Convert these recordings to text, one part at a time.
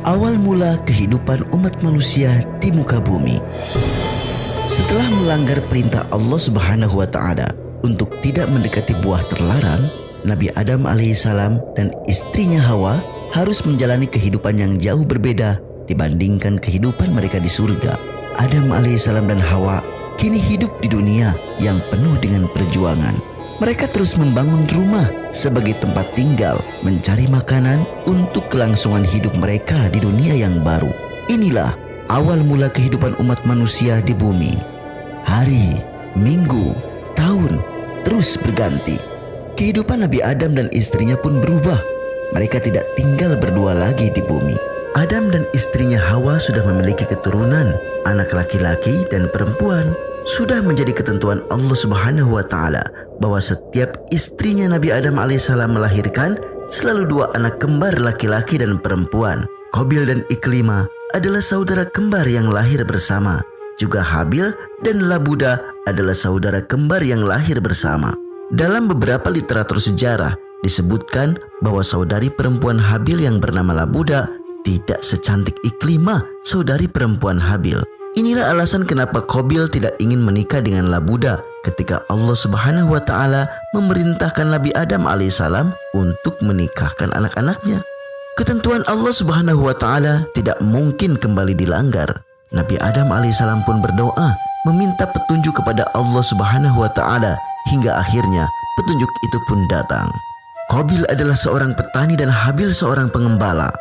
Awal mula kehidupan umat manusia di muka bumi. Setelah melanggar perintah Allah Subhanahu wa Ta'ala untuk tidak mendekati buah terlarang, Nabi Adam alaihissalam dan istrinya Hawa harus menjalani kehidupan yang jauh berbeda dibandingkan kehidupan mereka di surga. Adam alaihissalam dan Hawa kini hidup di dunia yang penuh dengan perjuangan. Mereka terus membangun rumah sebagai tempat tinggal, mencari makanan untuk kelangsungan hidup mereka di dunia yang baru. Inilah awal mula kehidupan umat manusia di bumi. Hari, minggu, tahun terus berganti. Kehidupan Nabi Adam dan istrinya pun berubah. Mereka tidak tinggal berdua lagi di bumi. Adam dan istrinya Hawa sudah memiliki keturunan, anak laki-laki dan perempuan. Sudah menjadi ketentuan Allah Subhanahu wa Ta'ala bahwa setiap istrinya Nabi Adam alaihissalam melahirkan selalu dua anak kembar laki-laki dan perempuan. Qabil dan Iklima adalah saudara kembar yang lahir bersama. Juga Habil dan Labuda adalah saudara kembar yang lahir bersama. Dalam beberapa literatur sejarah disebutkan bahwa saudari perempuan Habil yang bernama Labuda tidak secantik Iklima, saudari perempuan Habil. Inilah alasan kenapa Qabil tidak ingin menikah dengan Labuda ketika Allah Subhanahu wa Ta'ala memerintahkan Nabi Adam alaihissalam untuk menikahkan anak-anaknya. Ketentuan Allah Subhanahu wa Ta'ala tidak mungkin kembali dilanggar. Nabi Adam alaihissalam pun berdoa meminta petunjuk kepada Allah Subhanahu wa Ta'ala hingga akhirnya petunjuk itu pun datang. Qabil adalah seorang petani dan Habil seorang pengembala.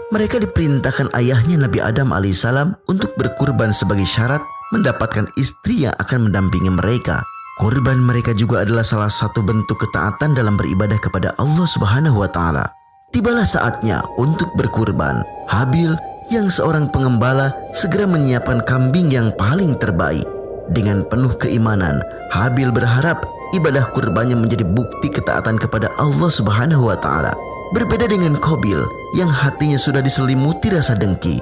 Mereka diperintahkan ayahnya Nabi Adam alaihissalam untuk berkurban sebagai syarat mendapatkan istri yang akan mendampingi mereka. Kurban mereka juga adalah salah satu bentuk ketaatan dalam beribadah kepada Allah Subhanahu wa Ta'ala. Tibalah saatnya untuk berkurban. Habil yang seorang pengembala segera menyiapkan kambing yang paling terbaik. Dengan penuh keimanan, Habil berharap ibadah kurbannya menjadi bukti ketaatan kepada Allah Subhanahu wa Ta'ala. Berbeda dengan Qabil yang hatinya sudah diselimuti rasa dengki.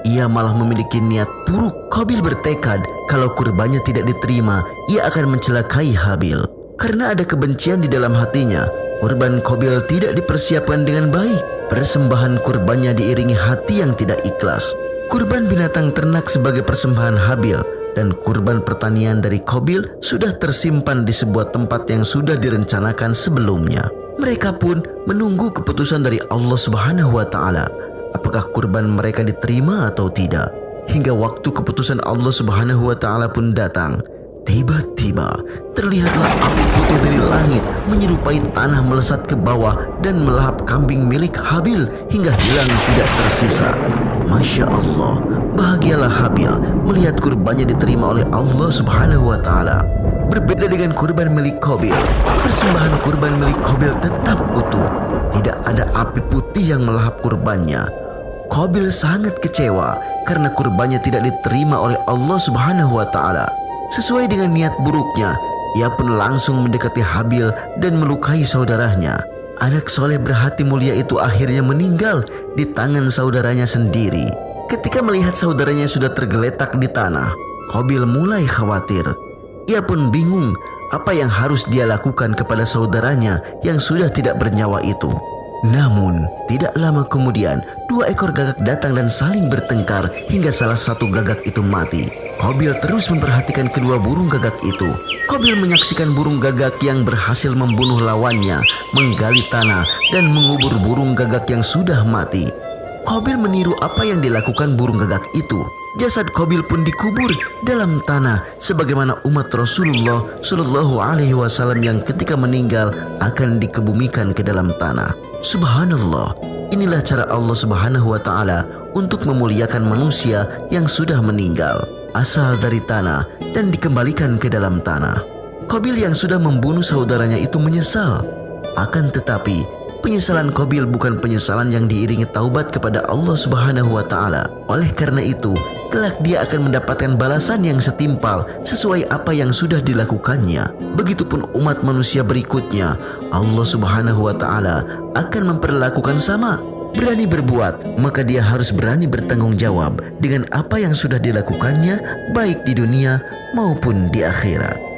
Ia malah memiliki niat buruk. Qabil bertekad kalau kurbannya tidak diterima, ia akan mencelakai Habil. Karena ada kebencian di dalam hatinya, kurban Qabil tidak dipersiapkan dengan baik. Persembahan kurbannya diiringi hati yang tidak ikhlas. Kurban binatang ternak sebagai persembahan Habil dan kurban pertanian dari Qabil sudah tersimpan di sebuah tempat yang sudah direncanakan sebelumnya. Mereka pun menunggu keputusan dari Allah Subhanahu wa Ta'ala, apakah kurban mereka diterima atau tidak. Hingga waktu keputusan Allah Subhanahu wa Ta'ala pun datang. Tiba-tiba terlihatlah api putih dari langit menyerupai tanah melesat ke bawah dan melahap kambing milik Habil hingga hilang tidak tersisa. Masya Allah, bahagialah Habil melihat kurbannya diterima oleh Allah Subhanahu wa Ta'ala. Berbeda dengan kurban milik Qabil, persembahan kurban milik Qabil tetap utuh. Tidak ada api putih yang melahap kurbannya. Qabil sangat kecewa karena kurbannya tidak diterima oleh Allah Subhanahu wa Ta'ala. Sesuai dengan niat buruknya, ia pun langsung mendekati Habil dan melukai saudaranya. Anak soleh berhati mulia itu akhirnya meninggal di tangan saudaranya sendiri. Ketika melihat saudaranya sudah tergeletak di tanah, Qabil mulai khawatir. Ia pun bingung apa yang harus dia lakukan kepada saudaranya yang sudah tidak bernyawa itu. Namun, tidak lama kemudian, dua ekor gagak datang dan saling bertengkar hingga salah satu gagak itu mati. Qabil terus memperhatikan kedua burung gagak itu. Qabil menyaksikan burung gagak yang berhasil membunuh lawannya, menggali tanah dan mengubur burung gagak yang sudah mati. Qabil meniru apa yang dilakukan burung gagak itu. Jasad Qabil pun dikubur dalam tanah sebagaimana umat Rasulullah Shallallahu Alaihi Wasallam yang ketika meninggal akan dikebumikan ke dalam tanah. Subhanallah, inilah cara Allah Subhanahu wa Ta'ala untuk memuliakan manusia yang sudah meninggal, asal dari tanah dan dikembalikan ke dalam tanah. Qabil yang sudah membunuh saudaranya itu menyesal. Akan tetapi, penyesalan Qabil bukan penyesalan yang diiringi taubat kepada Allah Subhanahu wa Ta'ala. Oleh karena itu, kelak dia akan mendapatkan balasan yang setimpal sesuai apa yang sudah dilakukannya. Begitupun umat manusia berikutnya, Allah Subhanahu wa Ta'ala akan memperlakukan sama. Berani berbuat, maka dia harus berani bertanggung jawab dengan apa yang sudah dilakukannya, baik di dunia maupun di akhirat.